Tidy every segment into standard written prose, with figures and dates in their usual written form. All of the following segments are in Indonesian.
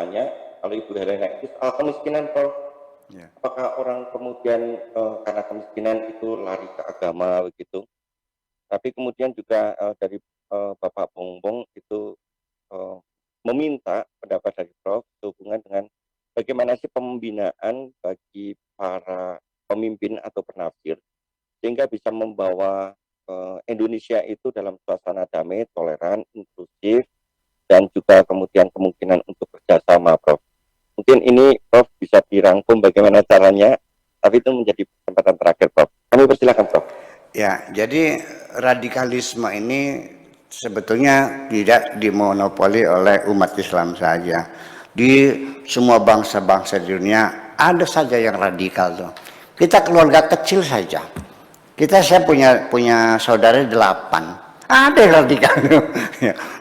bertanya, kalau Ibu Helena itu soal kemiskinan, Prof. Ya. Apakah orang kemudian karena kemiskinan itu lari ke agama begitu? Tapi kemudian juga dari Bapak Bongbong itu meminta pendapat dari Prof sehubungan dengan bagaimana sih pembinaan bagi para pemimpin atau penafsir sehingga bisa membawa Indonesia itu dalam suasana damai, toleran, inklusif, dan juga kemudian kemungkinan untuk kerjasama, Prof. Mungkin ini Prof bisa dirangkum bagaimana caranya, tapi itu menjadi kesempatan terakhir, Prof. Kami persilakan, Prof. Ya, jadi radikalisme ini sebetulnya tidak dimonopoli oleh umat Islam saja. Di semua bangsa-bangsa di dunia ada saja yang radikal tuh. Kita keluarga kecil saja. Saya punya saudara 8. Ada yang radikal,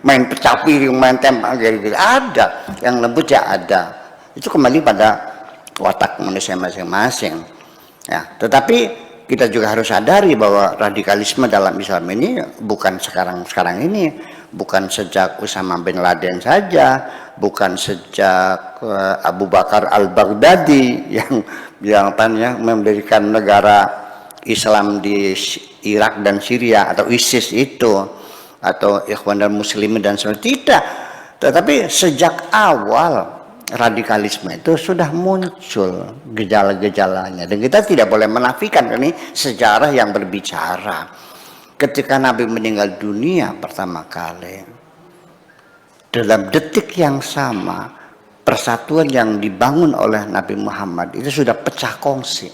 main pecah piring, main tembak gitu. Ada yang lembut ya ada. Itu kembali pada watak manusia masing-masing. Ya, tetapi kita juga harus sadari bahwa radikalisme dalam Islam ini bukan sekarang ini, bukan sejak Usama bin Laden saja, bukan sejak Abu Bakar al-Baghdadi yang mendirikan negara Islam di Irak dan Syria atau ISIS itu, atau Ikhwan dan Muslimin dan sebagainya. Tidak, tetapi sejak awal radikalisme itu sudah muncul gejala-gejalanya, dan kita tidak boleh menafikan. Ini sejarah yang berbicara. Ketika Nabi meninggal dunia pertama kali, dalam detik yang sama persatuan yang dibangun oleh Nabi Muhammad itu sudah pecah kongsi,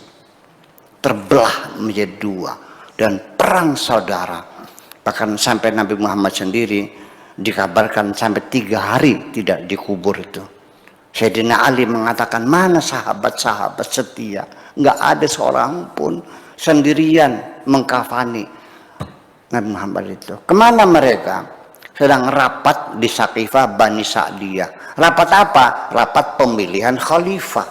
terbelah menjadi dua, dan perang saudara. Bahkan sampai Nabi Muhammad sendiri dikabarkan sampai 3 hari tidak dikubur itu. Sayyidina Ali mengatakan, mana sahabat-sahabat setia? Nggak ada seorang pun, sendirian mengkafani Nabi Muhammad itu. Kemana mereka? Sedang rapat di Saqifah Bani Sa'diyah. Rapat apa? Rapat pemilihan khalifah.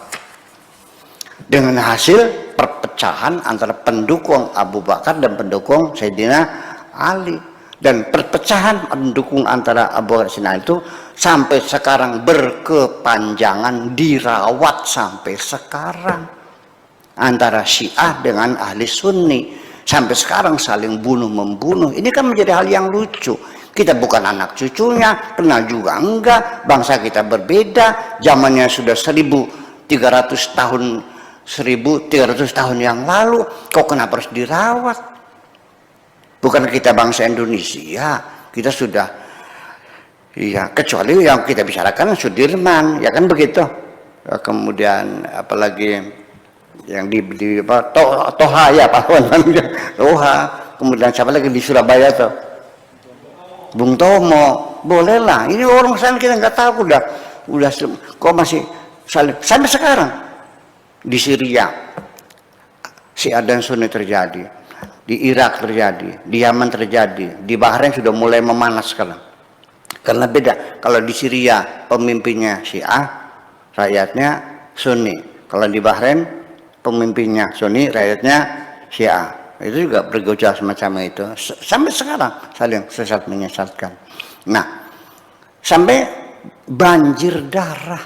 Dengan hasil perpecahan antara pendukung Abu Bakar dan pendukung Sayyidina Ali. Dan perpecahan pendukung antara Abu Bakar dan Sayyidina itu sampai sekarang berkepanjangan, dirawat sampai sekarang antara Syiah dengan ahli Sunni, sampai sekarang saling bunuh-membunuh. Ini kan menjadi hal yang lucu. Kita bukan anak cucunya, kenal juga enggak, bangsa kita berbeda, zamannya sudah 1300 tahun yang lalu, kok kenapa harus dirawat? Bukan kita bangsa Indonesia, kita sudah, iya, kecuali yang kita bicarakan Sudirman, ya kan begitu. Kemudian apalagi yang di Toha ya Pak Toha, kemudian siapa lagi di Surabaya tuh, Bung Tomo, bolehlah. Ini orang sana kita nggak tahu, udah kok masih saling sampai sekarang. Di Syria Syiah dan Sunni terjadi, di Irak terjadi, di Yaman terjadi, di Bahrain sudah mulai memanas sekarang. Karena beda, kalau di Syria pemimpinnya Syiah, rakyatnya Sunni. Kalau di Bahrain pemimpinnya Sunni, rakyatnya Syiah. Itu juga bergejolak semacam itu. Sampai sekarang saling sesat menyesatkan. Nah, sampai banjir darah.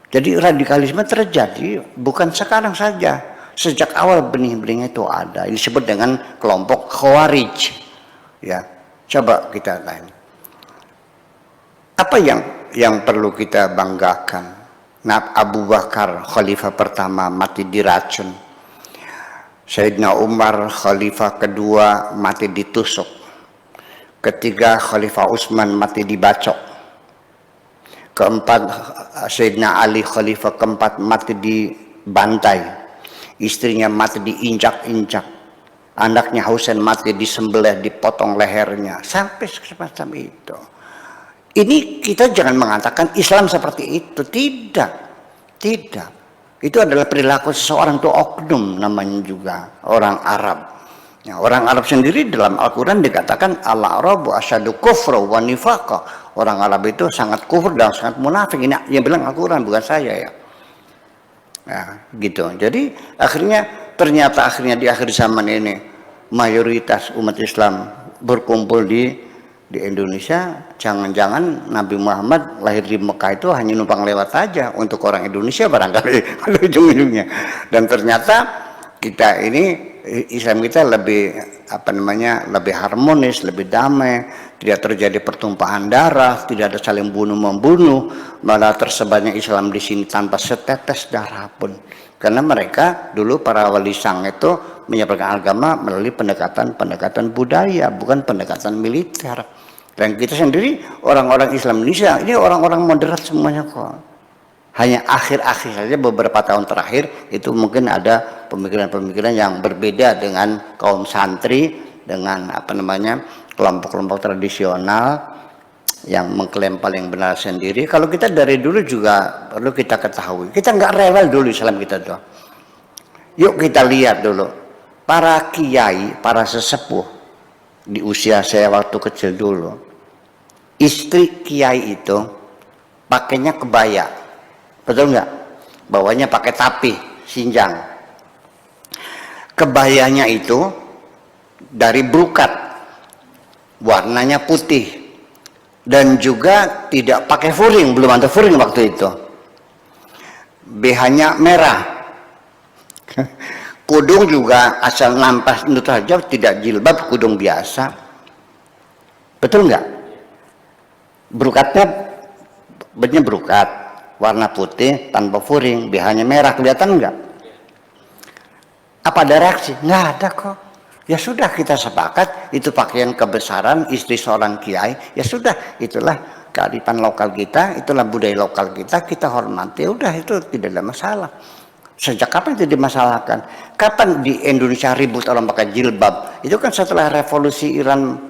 Jadi radikalisme terjadi bukan sekarang saja. Sejak awal benih-benihnya itu ada. Ini disebut dengan kelompok Khawarij. Ya, coba kita tanya. Apa yang perlu kita banggakan? Nah, Abu Bakar khalifah pertama mati diracun. Sayyidina Umar khalifah kedua mati ditusuk. Ketiga Khalifah Utsman mati dibacok. Keempat Sayyidina Ali khalifah keempat mati dibantai. Istrinya mati diinjak-injak. Anaknya Husain mati disembelih, dipotong lehernya. Sampai semacam itu. Ini kita jangan mengatakan Islam seperti itu. Tidak. Itu adalah perilaku seseorang, itu oknum namanya juga, orang Arab. Ya, orang Arab sendiri dalam Al-Quran dikatakan al-Arabu asyadu kufra wa nifaqa. Orang Arab itu sangat kufur dan sangat munafik. Ini yang bilang Al-Quran, bukan saya ya. Nah, gitu. Jadi ternyata akhirnya di akhir zaman ini mayoritas umat Islam berkumpul di di Indonesia, jangan-jangan Nabi Muhammad lahir di Mekah itu hanya numpang lewat aja untuk orang Indonesia barangkali ujung-ujungnya. Dan ternyata kita ini Islam kita lebih lebih harmonis, lebih damai, tidak terjadi pertumpahan darah, tidak ada saling bunuh membunuh, malah tersebarnya Islam di sini tanpa setetes darah pun. Karena mereka dulu para wali sang itu menyebarkan agama melalui pendekatan budaya, bukan pendekatan militer. Dan kita sendiri orang-orang Islam Indonesia ini orang-orang moderat semuanya kok. Hanya akhir-akhir saja beberapa tahun terakhir itu mungkin ada pemikiran-pemikiran yang berbeda dengan kaum santri, dengan kelompok-kelompok tradisional yang mengklaim paling benar sendiri. Kalau kita dari dulu juga perlu kita ketahui, kita nggak rewel dulu Islam kita tuh. Yuk kita lihat dulu para kiai, para sesepuh di usia saya waktu kecil dulu, istri kiai itu pakainya kebaya, betul nggak? Bawahnya pakai tapi sinjang. Kebayanya itu dari brokat, warnanya putih, dan juga tidak pakai furing, belum ada furing waktu itu. BH-nya merah. Kudung juga asal nampas itu saja, tidak jilbab, kudung biasa. Betul nggak? Brokatnya bener brokat, warna putih tanpa furing, BH-nya merah, kelihatan nggak? Apa ada reaksi? Nggak ada kok. Ya sudah, kita sepakat itu pakaian kebesaran istri seorang kiai. Ya sudah, itulah kearifan lokal kita, itulah budaya lokal kita, kita hormati. Udah, itu tidak ada masalah. Sejak kapan itu dimasalahkan? Kapan di Indonesia ribut orang pakai jilbab? Itu kan setelah revolusi Iran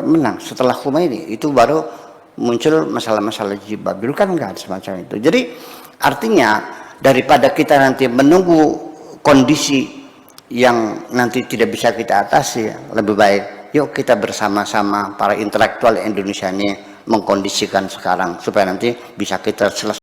menang, setelah Khomeini, itu baru muncul masalah-masalah jilbab. Dulu kan enggak semacam itu. Jadi artinya daripada kita nanti menunggu kondisi yang nanti tidak bisa kita atasi, lebih baik yuk kita bersama-sama para intelektual Indonesia ini mengkondisikan sekarang supaya nanti bisa kita selesai.